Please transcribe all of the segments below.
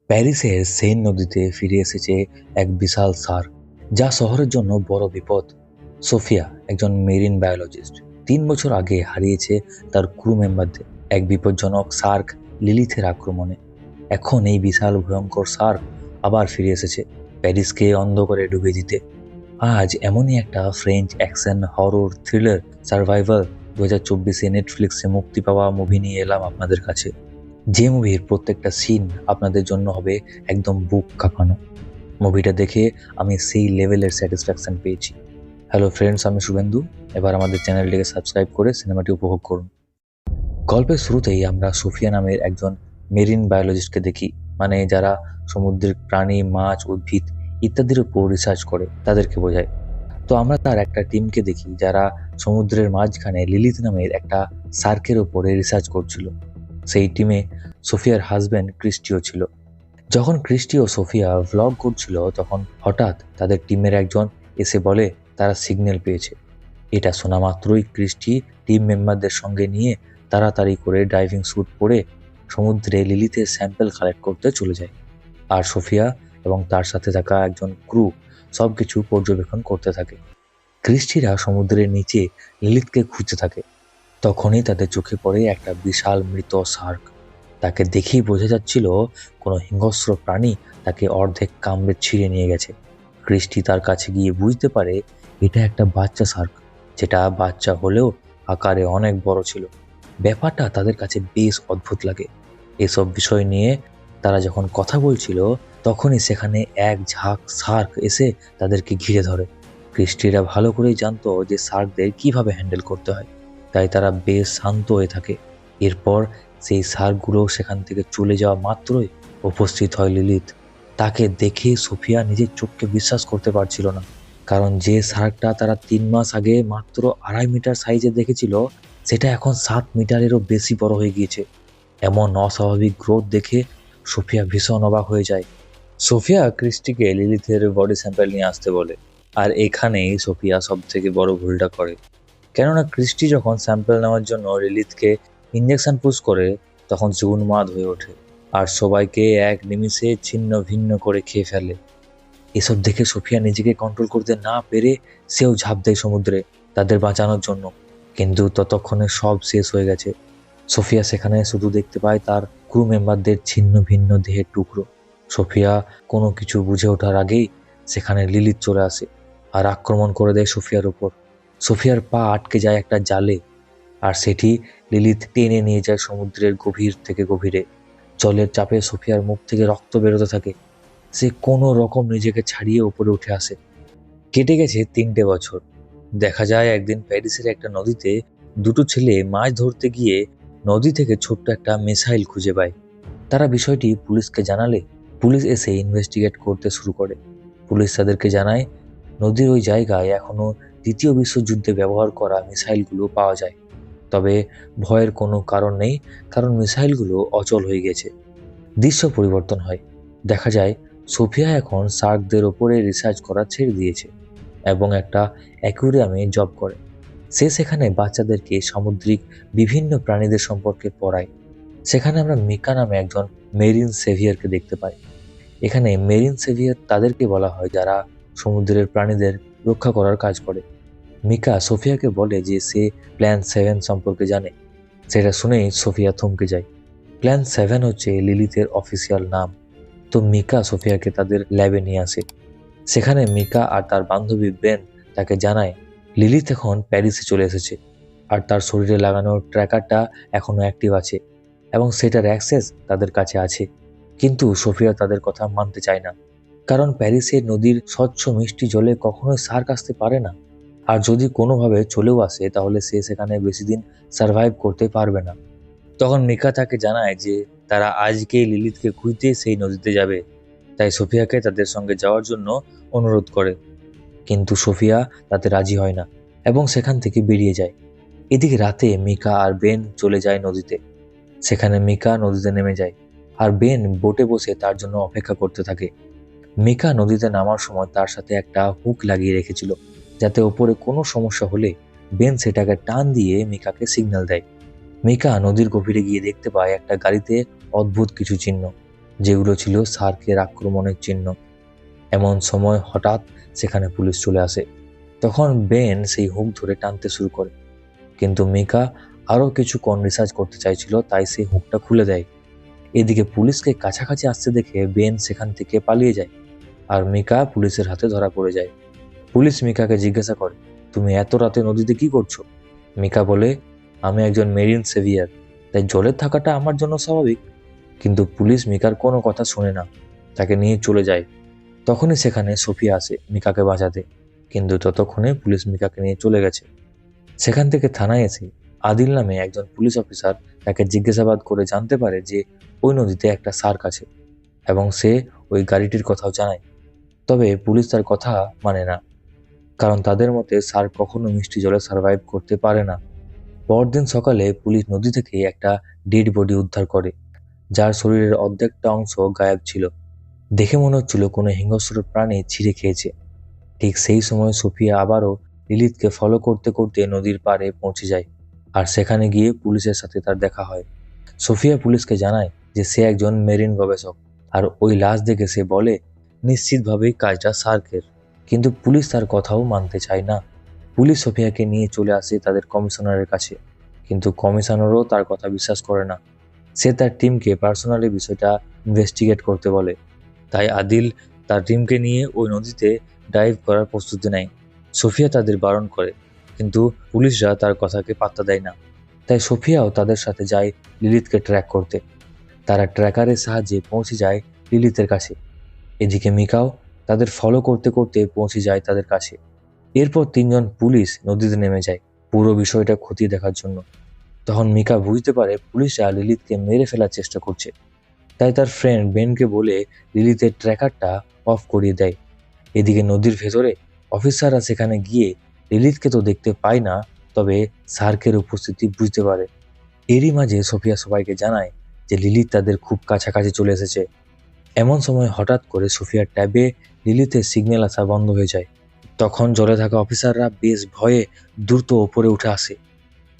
প্যারিসের সেন নদীতে ফিরে এসেছে এক বিশাল সার্ক, যা শহরের জন্য বড় বিপদ। সোফিয়া একজন মেরিন বায়োলজিস্ট, 3 বছর আগে হারিয়েছে তার ক্রু মেম্বারদের এক বিপজ্জনক সার্ক লিলিথের আক্রমণে। এখন এই বিশাল ভয়ঙ্কর সার্ক আবার ফিরে এসেছে প্যারিসকে অন্ধকারে ডুবিয়ে দিতে। আজ এমনই একটা French action horror thriller survival 2024-এ নেটফ্লিক্সে মুক্তি পাওয়া মুভি নিয়ে এলাম আপনাদের কাছে। যে মুভির প্রত্যেকটা সিন আপনাদের জন্য হবে একদম বুক কাঁপানো। মুভিটা দেখে আমি সেই লেভেলের স্যাটিসফ্যাকশন পেয়েছি। হ্যালো ফ্রেন্ডস, আমি শুভেন্দু। এবার আমাদের চ্যানেলটিকে সাবস্ক্রাইব করে সিনেমাটি উপভোগ করুন। গল্পের শুরুতেই আমরা সোফিয়া নামের একজন মেরিন বায়োলজিস্টকে দেখি, মানে যারা সমুদ্রের প্রাণী, মাছ, উদ্ভিদ ইত্যাদির উপর রিসার্চ করে তাদেরকে বোঝায়। তো আমরা তার একটা টিমকে দেখি যারা সমুদ্রের মাঝখানে লিলিথ নামের একটা সার্কের উপরে রিসার্চ করছিল। সেই টিমে সোফিয়ার হাজব্যান্ড ক্রিস্টিও ছিল। যখন ক্রিস্টি ও সোফিয়া ভ্লগ করছিল তখন হঠাৎ তাদের টিমের একজন এসে বলে তারা সিগন্যাল পেয়েছে। এটা শোনা মাত্রই ক্রিস্টি টিম মেম্বারদের সঙ্গে নিয়ে তাড়াতাড়ি করে ডাইভিং স্যুট পরে সমুদ্রে লিলিথের স্যাম্পল কালেক্ট করতে চলে যায়। আর সোফিয়া এবং তার সাথে থাকা একজন ক্রু সবকিছু পর্যবেক্ষণ করতে থাকে। ক্রিস্টিরা সমুদ্রের নিচে লিলিথকে খুঁজতে থাকে। তখনই তাদের চোখে পড়ে একটা বিশাল মৃত শার্ক। তাকে দেখেই বোঝা যাচ্ছিল কোনো হিংস্র প্রাণী তাকে অর্ধেক কামড়ে ছিঁড়ে নিয়ে গেছে। ক্রিস্টি তার কাছে গিয়ে বুঝতে পারে এটা একটা বাচ্চা শার্ক, যেটা বাচ্চা হলেও আকারে অনেক বড় ছিল। ব্যাপারটা তাদের কাছে বেশ অদ্ভুত লাগে। এসব বিষয় নিয়ে তারা যখন কথা বলছিল তখনই সেখানে এক ঝাঁক শার্ক এসে তাদেরকে ঘিরে ধরে। ক্রিস্টিরা ভালো করেই জানতো যে শার্কদের কিভাবে হ্যান্ডেল করতে হয়, তাই তারা বেশ শান্ত হয়ে থাকে। এরপর সেই শার্কগুলো সেখান থেকে চলে যাওয়া মাত্রই উপস্থিত হয় লিলিথ। তাকে দেখে সোফিয়া নিজের চোখকে বিশ্বাস করতে পারছিল না, কারণ যে শার্কটা তারা 3 মাস আগে মাত্র 2.5 মিটার সাইজে দেখেছিল সেটা এখন 7 মিটারেরও বেশি বড় হয়ে গিয়েছে। এমন অস্বাভাবিক গ্রোথ দেখে সোফিয়া ভীষণ অবাক হয়ে যায়। সোফিয়া ক্রিস্টিকে লিলিথের বডি স্যাম্পল নিয়ে আসতে বলে, আর এখানেই সোফিয়া সব থেকে বড় ভুলটা করে। কেননা ক্রিস্টি যখন স্যাম্পল নেওয়ার জন্য লিলিথকে ইঞ্জেকশন পুশ করে তখন সে উন্মাদ হয়ে ওঠে আর সবাইকে এক নিমিষে ছিন্ন ভিন্ন করে খেয়ে ফেলে। এসব দেখে সোফিয়া নিজেকে কন্ট্রোল করতে না পেরে সেও ঝাঁপ দেয় সমুদ্রে তাদের বাঁচানোর জন্য। কিন্তু ততক্ষণে সব শেষ হয়ে গেছে। সোফিয়া সেখানে শুধু দেখতে পায় তার ক্রু মেম্বারদের ছিন্ন ভিন্ন দেহের টুকরো। সোফিয়া কোনো কিছু বুঝে ওঠার আগেই সেখানে লিলিথ চলে আসে আর আক্রমণ করে দেয় সোফিয়ার উপর। সোফিয়ার পা আটকে যায় একটা জালে, আর সেটি লিলিথ টেনে নিয়ে যায় সমুদ্রের গভীর থেকে গভীরে। জলের চাপে সোফিয়ার মুখ থেকে রক্ত বেরোতে থাকে। সে কোনো রকম নিজেকে ছাড়িয়ে উপরে উঠে আসে। কেটে গেছে 3টে বছর। দেখা যায় একদিন প্যারিসের একটা নদীতে দুটো ছেলে মাছ ধরতে গিয়ে নদী থেকে ছোট্ট একটা মিসাইল খুঁজে পায়। তারা বিষয়টি পুলিশকে জানালে পুলিশ এসে ইনভেস্টিগেট করতে শুরু করে। পুলিশ তাদেরকে জানায় নদীর ওই জায়গায় এখনো দ্বিতীয় বিশ্বযুদ্ধে ব্যবহার করা মিসাইলগুলো পাওয়া যায়। তবে ভয়ের কোনো কারণ নেই, কারণ মিসাইলগুলো অচল হয়ে গেছে। দৃশ্য পরিবর্তন হয়। দেখা যায় সোফিয়া এখন শার্কদের ওপরে রিসার্চ করা ছেড়ে দিয়েছে এবং একটা অ্যাকুরিয়ামে জব করে। সে সেখানে বাচ্চাদেরকে সামুদ্রিক বিভিন্ন প্রাণীদের সম্পর্কে পড়ায়। সেখানে আমরা মিকা নামে একজন মেরিন সেভিয়ারকে দেখতে পাই। এখানে মেরিন সেভিয়ার তাদেরকে বলা হয় যারা সমুদ্রের প্রাণীদের রক্ষা করার কাজ করে। মিকা সোফিয়াকে বলে যে সে প্ল্যান 7 সম্পর্কে জানে। সেটা শুনেই সোফিয়া থমকে যায়। প্ল্যান 7 হচ্ছে লিলিথের অফিসিয়াল নাম। তো মিকা সোফিয়াকে তাদের ল্যাবে নিয়ে আসে। সেখানে মিকা আর তার বান্ধবী বেন তাকে জানায় লিলিথ এখন প্যারিসে চলে এসেছে আর তার শরীরে লাগানো ট্র্যাকারটা এখনো অ্যাক্টিভ আছে এবং সেটার অ্যাক্সেস তাদের কাছে আছে। কিন্তু সোফিয়া তাদের কথা মানতে চায় না, কারণ প্যারিসের নদীর স্বচ্ছ মিষ্টি জলে কখনোই শার্ক আসতে পারে না। আর যদি কোনোভাবে চলেও আসে তাহলে সে সেখানে বেশি দিন সার্ভাইভ করতে পারবে না। তখন মিকা তাকে জানায় যে তারা আজকেই লিলিথকে খুঁজতে সেই নদীতে যাবে, তাই সোফিয়াকে তাদের সঙ্গে যাওয়ার জন্য অনুরোধ করে। কিন্তু সোফিয়া তাতে রাজি হয় না এবং সেখান থেকে বেরিয়ে যায়। এদিকে রাতে মিকা আর বেন চলে যায় নদীতে। সেখানে মিকা নদীতে নেমে যায় আর বেন বোটে বসে তার জন্য অপেক্ষা করতে থাকে। মিকা নদীতে নামার সময় তার সাথে একটা হুক লাগিয়ে রেখেছিল, যাতে ওপরে কোনো সমস্যা হলে বেন সেটাকে টান দিয়ে মিকাকে সিগন্যাল দেয়। মিকা নদীর গভীরে গিয়ে দেখতে পায় একটা গাড়িতে অদ্ভুত কিছু চিহ্ন। যেগুলো ছিল সার্কের আক্রমণের চিহ্ন। এমন সময় হঠাৎ সেখানে পুলিশ চলে আসে। তখন বেন সেই হুক ধরে টানতে শুরু করে, কিন্তু মিকা আরও কিছুক্ষণ রিসার্চ করতে চাইছিল, তাই সেই হুকটা খুলে দেয়। এদিকে পুলিশকে কাছাকাছি আসতে দেখে বেন সেখান থেকে পালিয়ে যায়, আর মিকা পুলিশের হাতে ধরা পড়ে যায়। পুলিশ মিকাকে জিজ্ঞাসা করে, তুমি এত রাতে নদীতে কি করছো? মিকা বলে, আমি একজন মেরিন সেভিয়ার, তাই জলে থাকাটা আমার জন্য স্বাভাবিক। কিন্তু পুলিশ মিকার কোনো কথা শোনে না, তাকে নিয়ে চলে যায়। তখনই সেখানে সোফিয়া আসে মিকাকে বাঁচাতে, কিন্তু ততক্ষণে পুলিশ মিকাকে নিয়ে চলে গেছে। সেখান থেকে থানায় এসে আদিল নামে একজন পুলিশ অফিসার তাকে জিজ্ঞাসাবাদ করে জানতে পারে যে ওই নদীতে একটা শার্ক আছে, এবং সে ওই গাড়িটির কথাও জানায়। তবে পুলিশ তার কথা মানে না, কারণ তাদের মতে শার্ক কখনো মিষ্টি জলে সার্ভাইভ করতে পারে না। পরদিন সকালে পুলিশ নদী থেকে একটা ডেড বডি উদ্ধার করে, যার শরীরের অর্ধেকটা অংশ গায়েব ছিল। দেখে মনে হচ্ছিল কোনো হিংস্র প্রাণী ছিঁড়ে খেয়েছে। ঠিক সেই সময় সোফিয়া আবারও লিলিথকে ফলো করতে করতে নদীর পাড়ে পৌঁছে যায়, আর সেখানে গিয়ে পুলিশের সাথে তার দেখা হয়। সোফিয়া পুলিশকে জানায় যে সে একজন মেরিন গবেষক, আর ওই লাশ দেখে সে বলে নিশ্চিতভাবেই কাজটা শার্কের। কিন্তু পুলিশ তার কথাও মানতে চায় না। পুলিশ সোফিয়াকে নিয়ে চলে আসে তাদের কমিশনারের কাছে, কিন্তু কমিশনারও তার কথা বিশ্বাস করে না। সে তার টিমকে পার্সোনালি বিষয়টা ইনভেস্টিগেট করতে বলে। তাই আদিল তার টিমকে নিয়ে ওই নদীতে ডাইভ করার প্রস্তুতি নেয়। সোফিয়া তাদের বারণ করে, কিন্তু পুলিশরা তার কথাকে পাত্তা দেয় না। তাই সোফিয়াও তাদের সাথে যায় লিলিথকে ট্র্যাক করতে। তারা ট্র্যাকারের সাহায্যে পৌঁছে যায় লিলিথের কাছে। এদিকে মিকাও তাদের ফলো করতে করতে পৌঁছে যায় তাদের কাছে। এরপর তিনজন পুলিশ নদীতে নেমে যায় পুরো বিষয়টা খতিয়ে দেখার জন্য। তখন মিকা বুঝতে পারে পুলিশরা লিলিথকে মেরে ফেলার চেষ্টা করছে। তাই তার ফ্রেন্ড বেনকে বলে লিলিথের ট্র্যাকারটা অফ করিয়ে দেয়। এদিকে নদীর ভেতরে অফিসাররা সেখানে গিয়ে লিলিথকে তো দেখতে পায় না, তবে শার্কের উপস্থিতি বুঝতে পারে। এরই মাঝে সোফিয়া সবাইকে জানায় যে লিলিথ তাদের খুব কাছাকাছি চলে এসেছে। এমন সময় হঠাৎ করে সোফিয়ার ট্যাবে লিলিথের সিগন্যাল আসা বন্ধ হয়ে যায়। তখন জলে থাকা অফিসাররা বেশ ভয়ে দ্রুত ওপরে উঠে আসে।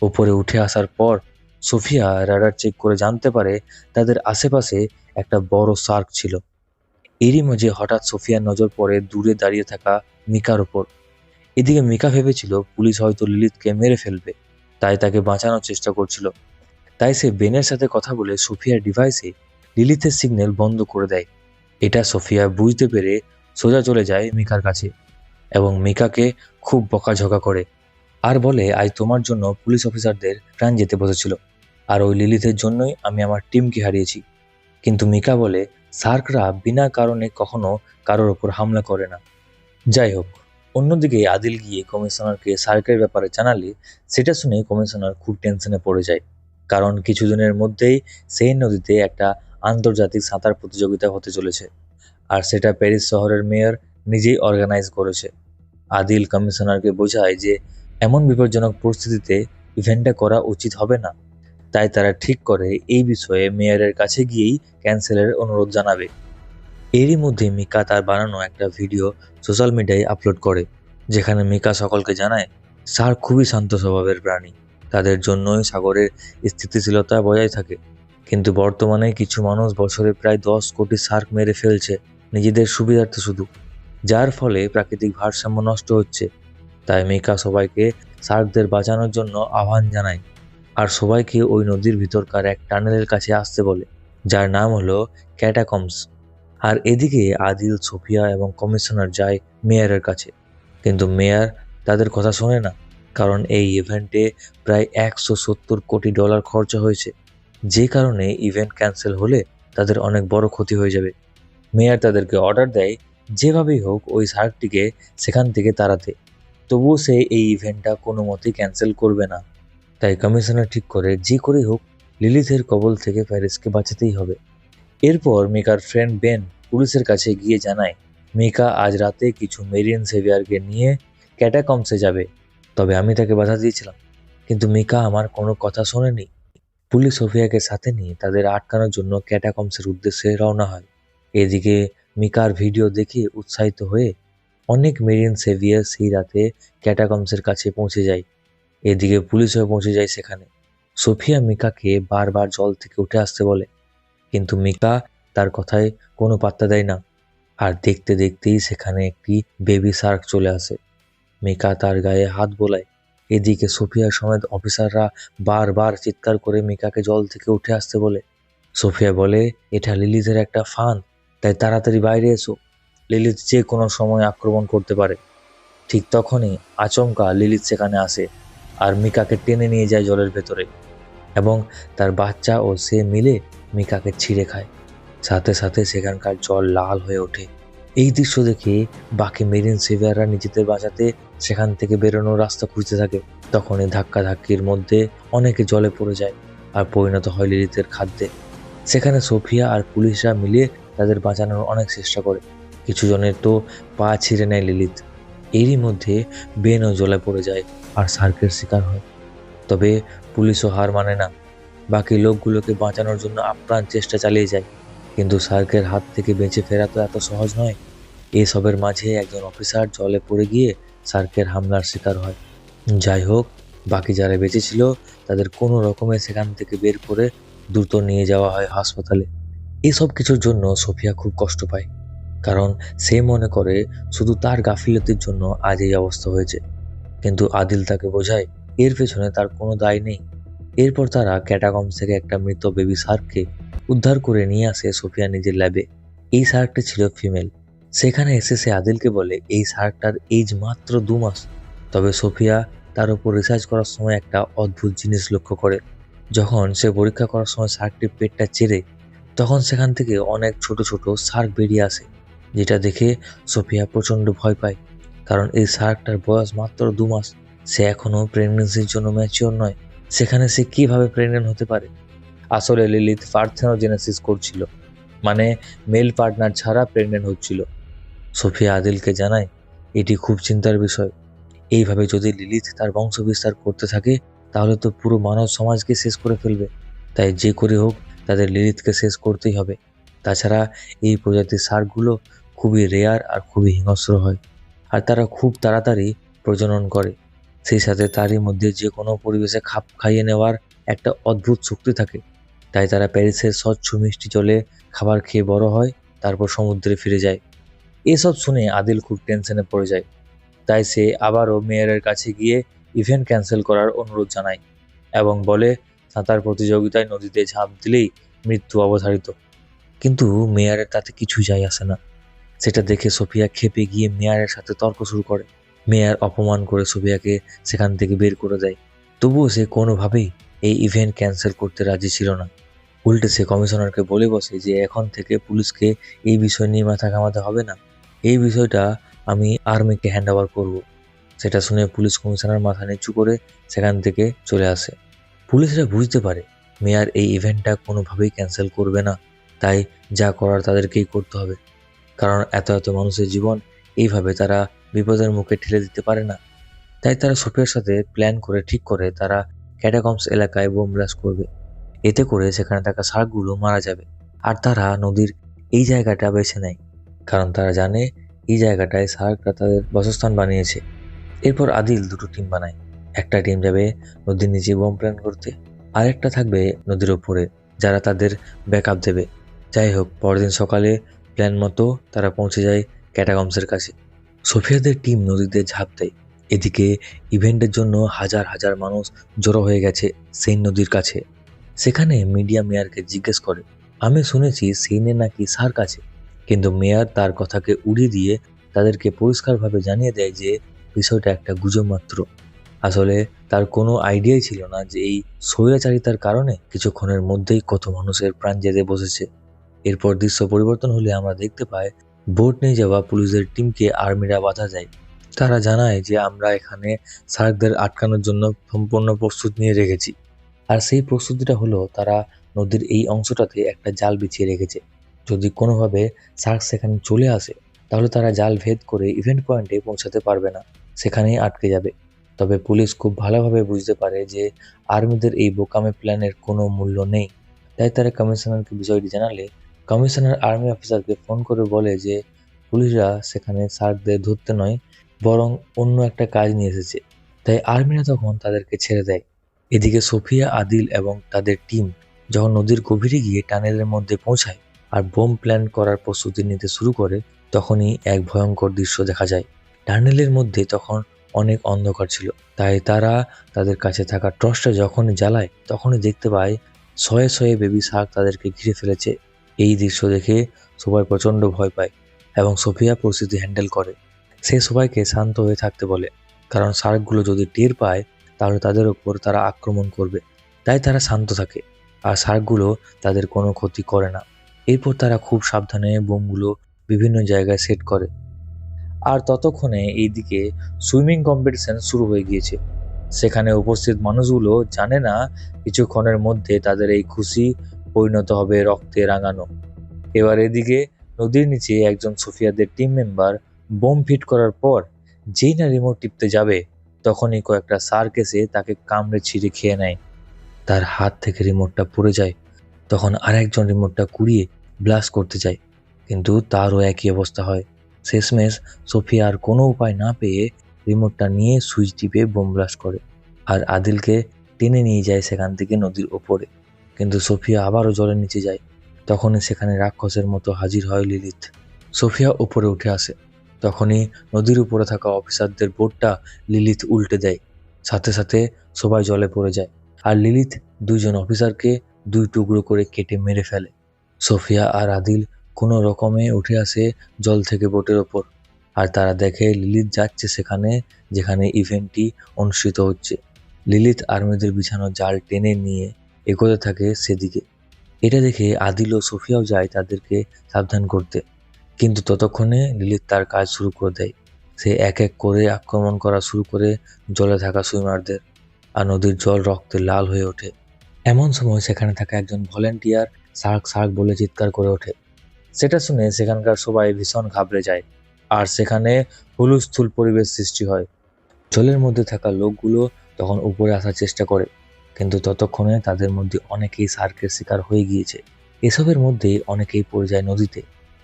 ওপরে উঠে আসার পর সোফিয়া রাডার চেক করে জানতে পারে তাদের আশেপাশে একটা বড় শার্ক ছিল। এরই মাঝে হঠাৎ সোফিয়ার নজর পড়ে দূরে দাঁড়িয়ে থাকা মিকার ওপর। এদিকে মিকা ভেবেছিল পুলিশ হয়তো লিলিথকে মেরে ফেলবে, তাই তাকে বাঁচানোর চেষ্টা করছিল। তাই সে বেনের সাথে কথা বলে সোফিয়ার ডিভাইসে লিলিথের সিগন্যাল বন্ধ করে দেয়। এটা সোফিয়া বুঝতে পেরে সোজা চলে যায় মিকার কাছে, এবং মিকাকে খুব বকাঝকা করে, আর বলে আজ তোমার জন্য পুলিশ অফিসারদের প্রাণ যেতে বসেছিল, আর ওই লিলিথের জন্যই আমি আমার টিমকে হারিয়েছি। কিন্তু মিকা বলে শার্করা বিনা কারণে কখনো কারোর ওপর হামলা করে না। যাই হোক, অন্যদিকে আদিল গিয়ে কমিশনারকে শার্কের ব্যাপারে জানালে সেটা শুনে কমিশনার খুব টেনশনে পড়ে যায়, কারণ কিছুদিনের মধ্যেই সেই নদীতে একটা আন্তর্জাতিক সাঁতার প্রতিযোগিতা হতে চলেছে, আর সেটা প্যারিস শহরের মেয়র নিজেই অর্গানাইজ করেছে। আদিল কমিশনারকে বোঝায় যে এমন বিপজ্জনক পরিস্থিতিতে ইভেন্টটা করা উচিত হবে না। তাই তারা ঠিক করে এই বিষয়ে মেয়রের কাছে গিয়েই ক্যান্সেলের অনুরোধ জানাবে। এরই মধ্যে মিকা তার বানানো একটা ভিডিও সোশ্যাল মিডিয়ায় আপলোড করে, যেখানে মিকা সকলকে জানায় শার্ক খুবই শান্ত স্বভাবের প্রাণী, তাদের জন্যই সাগরের স্থিতিশীলতা বজায় থাকে। কিন্তু বর্তমানে কিছু মানুষ বছরে প্রায় 10 কোটি শার্ক মেরে ফেলছে নিজেদের সুবিধার্থে শুধু, যার ফলে প্রাকৃতিক ভারসাম্য নষ্ট হচ্ছে। তাই মিকা সবাইকে শার্কদের বাঁচানোর জন্য আহ্বান জানায়, আর সবাইকে ওই নদীর ভিতরকার এক টানেলের কাছে আসতে বলে, যার নাম হলো ক্যাটাকম্বস। আর এদিকে আদিল, সোফিয়া এবং কমিশনার যায় মেয়রের কাছে, কিন্তু মেয়র তাদের কথা শোনে না, কারণ এই ইভেন্টে প্রায় $170 কোটি খরচা হয়েছে, যে কারণে ইভেন্ট ক্যান্সেল হলে তাদের অনেক বড় ক্ষতি হয়ে যাবে। মেয়র তাদেরকে অর্ডার দেয় যেভাবেই হোক ওই শার্কটিকে সেখান থেকে তাড়াতে, তবুও সে এই ইভেন্টটা কোনো মতেই ক্যান্সেল করবে না। তাই কমিশনার ঠিক করে যে করেই হোক লিলিথের কবল থেকে প্যারিসকে বাঁচাতেই হবে। এরপর মিকার ফ্রেন্ড বেন পুলিশের কাছে গিয়ে জানায় মিকা আজ রাতে কিছু মেরিন সেভিয়ারকে নিয়ে ক্যাটাকম্বসে যাবে, তবে আমি তাকে বাধা দিয়েছিলাম, কিন্তু মিকা আমার কোনো কথা শোনেনি। পুলিশ সোফিয়াকে সাথে নিয়ে তাদের আটকানোর জন্য ক্যাটাকম্বসের উদ্দেশ্যে রওনা হয়। এদিকে মিকার ভিডিও দেখে উৎসাহিত হয়ে অনেক মেরিন সেভিয়ার সেই রাতে ক্যাটাকম্বসের কাছে পৌঁছে যায়। এদিকে পুলিশও পৌঁছে যায় সেখানে। সোফিয়া মিকাকে বারবার জল থেকে উঠে আসতে বলে, কিন্তু মিকা তার কথায় কোনো পাত্তা দেয় না। আর দেখতে দেখতেই সেখানে একটি বেবি শার্ক চলে আসে। মিকা তার গায়ে হাত বোলায়। এদিকে সোফিয়া সমেত অফিসাররা বারবার চিৎকার করে মিকাকে জল থেকে উঠে আসতে বলে। সোফিয়া বলে, এটা লিলিথের একটা ফাঁদ, তাই তাড়াতাড়ি বাইরে এসো, লিলিথ যে কোনো সময় আক্রমণ করতে পারে। ঠিক তখনই আচমকা লিলিথ সেখানে আসে আর মিকাকে টেনে নিয়ে যায় জলের ভেতরে, এবং তার বাচ্চা ও সে মিলে মিকাকে ছিঁড়ে খায়। সাথে সাথে সেখানকার জল লাল হয়ে ওঠে। এই দৃশ্য দেখে বাকি মেরিন সেভিয়াররা নিজেদের বাঁচাতে সেখান থেকে বেরোনোর রাস্তা খুঁজতে থাকে। তখনই ধাক্কাধাক্কির মধ্যে অনেকে জলে পড়ে যায় আর পরিণত হয় লিলিথের খাদ্যে। সেখানে সোফিয়া আর পুলিশরা মিলে তাদের বাঁচানোর অনেক চেষ্টা করে। কিছু জনের তো পা ছিঁড়ে নেয় লিলিথ। এরই মধ্যে বেনও জলে পড়ে যায় আর শার্কের শিকার হয়। তবে পুলিশও হার মানে না, বাকি লোকগুলোকে বাঁচানোর জন্য আপ্রাণ চেষ্টা চালিয়ে যায়। কিন্তু শার্কের হাত থেকে বেঁচে ফেরা তো এত সহজ নয়। এসবের মাঝে একজন অফিসার জলে পড়ে গিয়ে শার্কের হামলার শিকার হয়। যাই হোক, বাকি যারা বেঁচে ছিল তাদের কোনো রকমে সেখান থেকে বের করে দ্রুত নিয়ে যাওয়া হয় হাসপাতালে। এসব কিছুর জন্য সোফিয়া খুব কষ্ট পায়, কারণ সে মনে করে শুধু তার গাফিলতির জন্য আজ এই অবস্থা হয়েছে। কিন্তু আদিল তাকে বোঝায় এর পেছনে তার কোনো দায় নেই। এরপর তারা ক্যাটাকম্বস থেকে একটা মৃত বেবি শার্ককে উদ্ধার করে নিয়ে আসে সোফিয়া নিজের ল্যাবে। এই শার্কটি ছিল ফিমেল। সেখানে এসে সে আদিলকে বলে এই শার্কটার এজ মাত্র 2 মাস। তবে সোফিয়া তার উপর রিসার্চ করার সময় একটা অদ্ভুত জিনিস লক্ষ্য করে। যখন সে পরীক্ষা করার সময় শার্কটির পেটটা চেড়ে, তখন সেখান থেকে অনেক ছোট ছোট শার্ক বেরিয়ে আসে, যেটা দেখে সোফিয়া প্রচণ্ড ভয় পায়। কারণ এই শার্কটার বয়স মাত্র 2 মাস। সে এখনো প্রেগনেন্সির জন্য ম্যাচিওর নয়। সেখানে সে কিভাবে প্রেগনেন্ট হতে পারে? আসলে লিলিথ পার্থেনোজেনেসিস করছিল, মানে মেল পার্টনার ছাড়া প্রেগনেন্ট হচ্ছিল। সোফিয়া আদিলকে জানায় এটি খুব চিন্তার বিষয়। এইভাবে যদি লিলিথ তার বংশ বিস্তার করতে থাকে তাহলে তো পুরো মানব সমাজকে শেষ করে ফেলবে। তাই যে করে হোক তাদের লিলিথকে শেষ করতেই হবে। তাছাড়া এই প্রজাতির শার্কগুলো খুবই রেয়ার আর খুবই হিংস্র হয়, আর তারা খুব তাড়াতাড়ি প্রজনন করে। সেই সাথে তারই মধ্যে যে কোনো পরিবেশে খাপ খাইয়ে নেওয়ার একটা অদ্ভুত শক্তি থাকে। তাই তারা প্যারিসের স্বচ্ছ মিষ্টি জলে খাবার খেয়ে বড় হয়, তারপর সমুদ্রে ফিরে যায়। এসব শুনে আদিল খুব টেনশনে পড়ে যায়। তাই সে আবারও মেয়রের কাছে গিয়ে ইভেন্ট ক্যান্সেল করার অনুরোধ জানায় এবং বলে সাঁতার প্রতিযোগিতায় নদীতে ঝাঁপ দিলেই মৃত্যু অবধারিত। কিন্তু মেয়রের তাতে কিছু যায় আসে না। সেটা দেখে সোফিয়া ক্ষেপে গিয়ে মেয়রের সাথে তর্ক শুরু করে। মেয়র অপমান করে সোফিয়াকে সেখান থেকে বের করে দেয়। তবুও সে কোনোভাবেই এই ইভেন্ট ক্যান্সেল করতে রাজি ছিল না। উল্টে সে কমিশনারকে বলে বসে যে এখন থেকে পুলিশকে এই বিষয় নিয়ে মাথা ঘামাতে হবে না, এই বিষয়টা আমি আর্মিকে হ্যান্ড ওভার করবো। সেটা শুনে পুলিশ কমিশনার মাথা নিচু করে সেখান থেকে চলে আসে। পুলিশরা বুঝতে পারে মেয়র এই ইভেন্টটা কোনোভাবেই ক্যান্সেল করবে না, তাই যা করার তাদেরকেই করতে হবে। কারণ এত এত মানুষের জীবন এইভাবে তারা বিপদের মুখে ঠেলে দিতে পারে না। তাই তারা সোফিয়ার সাথে প্ল্যান করে ঠিক করে তারা ক্যাটাকম্বস এলাকায় বোম ব্লাস্ট করবে। এতে করে সেখানে থাকা শার্কগুলো মারা যাবে। আর তারা নদীর এই জায়গাটা বেছে নেয়, কারণ তারা জানে এই জায়গাটায় শার্করা তাদের বাসস্থান বানিয়েছে। এরপর আদিল দুটো টিম বানায়। একটা টিম যাবে নদীর নিচে বোম প্ল্যান করতে, আর একটা থাকবে নদীর ওপরে, যারা তাদের ব্যাকআপ দেবে। যাই হোক, পরদিন সকালে প্ল্যান মতো তারা পৌঁছে যায় ক্যাটাকম্বসের কাছে। সোফিয়াদের টিম নদীতে ঝাঁপ দেয়। এদিকে ইভেন্টের জন্য হাজার হাজার মানুষ জড়ো হয়ে গেছে সেইন নদীর কাছে। সেখানে মিডিয়া মেয়রকে জিজ্ঞেস করে, আমি শুনেছি সেইনে নাকি শার্ক আছে। কিন্তু মেয়র তার কথাকে উড়িয়ে দিয়ে তাদেরকে পরিষ্কারভাবে জানিয়ে দেয় যে বিষয়টা একটা গুজব মাত্র। আসলে তার কোনো আইডিয়াই ছিল না যে এই স্বৈরাচারিতার কারণে কিছুক্ষণের মধ্যেই কত মানুষের প্রাণ যেতে বসেছে। এরপর দৃশ্য পরিবর্তন হলে আমরা দেখতে পাই বোট নিয়ে যাওয়া পুলিশের টিমকে আর্মিরা বাধা দেয়। তারা জানায় যে আমরা এখানে শার্কদের আটকানোর জন্য সম্পূর্ণ প্রস্তুত নিয়ে রেখেছি। আর সেই প্রস্তুতিটা হলো তারা নদীর এই অংশটাতে একটা জাল বিছিয়ে রেখেছে। যদি কোনোভাবে শার্ক সেখানে চলে আসে তাহলে তারা জাল ভেদ করে ইভেন্ট পয়েন্টে পৌঁছাতে পারবে না, সেখানেই আটকে যাবে। তবে পুলিশ খুব ভালোভাবে বুঝতে পারে যে আর্মিদের এই বোকামে প্ল্যানের কোনো মূল্য নেই। তাই তারা কমিশনারকে বিষয়টি জানালে কমিশনার আর্মি অফিসারকে ফোন করে বলে যে পুলিশরা সেখানে শার্কদের ধরতে নয়, বরং অন্য একটা কাজ নিয়ে এসেছে। তাই আর্মিরা তখন তাদেরকে ছেড়ে দেয়। এদিকে সোফিয়া, আদিল এবং তাদের টিম যখন নদীর গভীরে গিয়ে টানেলের মধ্যে পৌঁছায়, আর বোম প্ল্যান করার প্রস্তুতি নিতে শুরু করে, তখনই এক ভয়ঙ্কর দৃশ্য দেখা যায়। টানেলের মধ্যে তখন অনেক অন্ধকার ছিল, তাই তারা তাদের কাছে থাকা টর্চটা যখনই জ্বালায় তখনই দেখতে পায় শয়ে শয়ে বেবি শার্ক তাদেরকে ঘিরে ফেলেছে। এই দৃশ্য দেখে সবাই প্রচণ্ড ভয় পায় এবং সোফিয়া পরিস্থিতি হ্যান্ডেল করে। সে সবাইকে শান্ত হয়ে থাকতে বলে, কারণ শার্কগুলো যদি টের পায় তাহলে তাদের ওপর তারা আক্রমণ করবে। তাই তারা শান্ত থাকে আর শার্কগুলো তাদের কোনো ক্ষতি করে না। এরপর তারা খুব সাবধানে বোমগুলো বিভিন্ন জায়গায় সেট করে। আর ততক্ষণে এইদিকে সুইমিং কম্পিটিশন শুরু হয়ে গিয়েছে। সেখানে উপস্থিত মানুষগুলো জানে না কিছুক্ষণের মধ্যে তাদের এই খুশি পরিণত হবে রক্তে রাঙানো। এবার এদিকে নদীর নিচে একজন সোফিয়াদের টিম মেম্বার বোম ফিট করার পর যেই না রিমোট টিপতে যাবে, তখনই কয়েকটা শার্ক এসে তাকে কামড়ে ছিঁড়ে খেয়ে নেয়। তার হাত থেকে রিমোটটা পড়ে যায়। তখন আরেকজন রিমোটটা কুড়িয়ে ব্লাস্ট করতে যায়, কিন্তু তারও একই অবস্থা হয়। শেষমেশ সোফিয়া আর কোনো উপায় না পেয়ে রিমোটটা নিয়ে সুইচ টিপে বোম ব্লাস্ট করে আর আদিলকে টেনে নিয়ে যায় সেখান থেকে নদীর ওপরে। কিন্তু সোফিয়া আবারও জলের নিচে যায়। তখনই সেখানে রাক্ষসের মতো হাজির হয় লিলিথ। সোফিয়া উপরে উঠে আসে। তখনই নদীর উপরে থাকা অফিসারদের বোটটা লিলিথ উল্টে দেয়। সাথে সাথে সবাই জলে পড়ে যায় আর লিলিথ দুইজন অফিসারকে দুই টুকরো করে কেটে মেরে ফেলে। সোফিয়া আর আদিল কোনো রকমে উঠে আসে জল থেকে বোটের ওপর, আর তারা দেখে লিলিথ যাচ্ছে সেখানে যেখানে ইভেন্টটি অনুষ্ঠিত হচ্ছে। লিলিথ আর্মিদের বিছানো জাল টেনে নিয়ে এগোতে থাকে সেদিকে। এটা দেখে আদিল ও সোফিয়াও যায় তাদেরকে সাবধান করতে, কিন্তু ততক্ষণে লিলিথ তার কাজ শুরু করে দেয়। সে এক এক করে আক্রমণ করা শুরু করে জলে থাকা সুইমারদের, আর নদীর জল রক্তে লাল হয়ে ওঠে। এমন সময় সেখানে থাকা একজন ভলেন্টিয়ার শার্ক শার্ক বলে চিৎকার করে ওঠে। সেটা শুনে সেখানকার সবাই ভীষণ ঘাবড়ে যায় আর সেখানে হুলস্থুল পরিবেশ সৃষ্টি হয়। জলের মধ্যে থাকা লোকগুলো তখন উপরে আসার চেষ্টা করে, কিন্তু ততক্ষণে তাদের মধ্যে অনেকেই শার্কের শিকার হয়ে গিয়েছে। এসবের মধ্যে অনেকেই পড়ে যায় নদীতে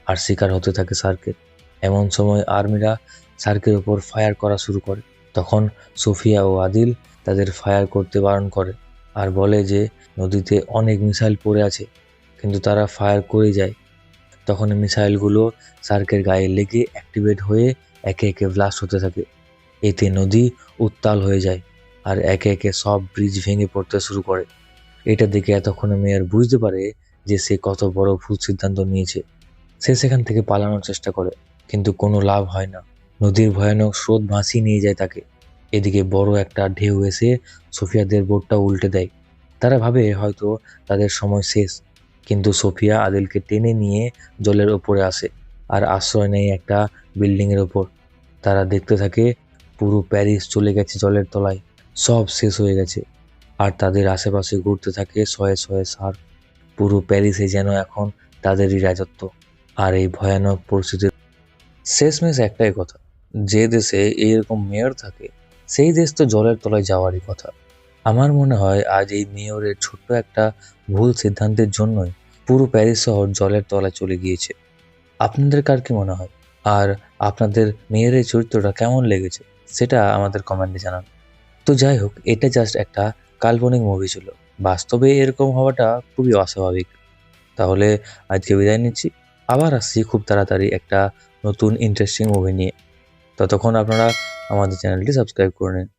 আর শিকার হতে থাকে শার্কের। এমন সময় আর্মিরা শার্কের ওপর ফায়ার করা শুরু করে। তখন সোফিয়া ও আদিল তাদের ফায়ার করতে বারণ করে আর বলে যে নদীতে অনেক মিসাইল পড়ে আছে, কিন্তু তারা ফায়ার করে যায়। তখন মিসাইলগুলো শার্কের গায়ে লেগে অ্যাক্টিভেট হয়ে একে একে ব্লাস্ট হতে থাকে। এতে নদী উত্তাল হয়ে যায় আর একে একে সব ব্রিজ ভেঙে পড়তে শুরু করে। এটা দেখে এতক্ষণে মেয়র বুঝতে পারে যে সে কত বড় ভুল সিদ্ধান্ত নিয়েছে। সে সেখান থেকে পালানোর চেষ্টা করে, কিন্তু কোনো লাভ হয় না। নদীর ভয়ানক স্রোত ভাসিয়ে নিয়ে যায় তাকে। এদিকে বড় একটা ঢেউ এসে সোফিয়াদের বোটটা উল্টে দেয়। তারা ভাবে হয়তো তাদের সময় শেষ, কিন্তু সোফিয়া আদিলকে টেনে নিয়ে জলের ওপরে আসে আর আশ্রয় নেয় একটা বিল্ডিংয়ের ওপর। তারা দেখতে থাকে পুরো প্যারিস চলে গেছে জলের তলায়, সব শেষ হয়ে গেছে। আর তাদের আশেপাশে ঘুরতে থাকে শয়ে শয়ে শার্ক। পুরো প্যারিসে যেন এখন তাদেরই রাজত্ব। আর এই ভয়ানক পরিস্থিতির শেষমেশ একটাই কথা, যে দেশে এইরকম মেয়র থাকে সেই দেশ তো জলের তলায় যাওয়ারই কথা। আমার মনে হয় আজ এই মেয়রের ছোট্ট একটা ভুল সিদ্ধান্তের জন্যই পুরো প্যারিস শহর জলের তলায় চলে গিয়েছে। আপনাদের কার কি মনে হয়? আর আপনাদের মেয়রের চরিত্রটা কেমন লেগেছে সেটা আমাদের কমেন্টে জানান। তো যাই হোক, এটা জাস্ট একটা কাল্পনিক মুভি ছিল। বাস্তবে এরকম হওয়াটা খুবই অস্বাভাবিক। তাহলে আজকে বিদায় নিচ্ছি। আবার আসছি খুব তাড়াতাড়ি একটা নতুন ইন্টারেস্টিং মুভি নিয়ে। ততক্ষণ আপনারা আমাদের চ্যানেলটি সাবস্ক্রাইব করে নিন।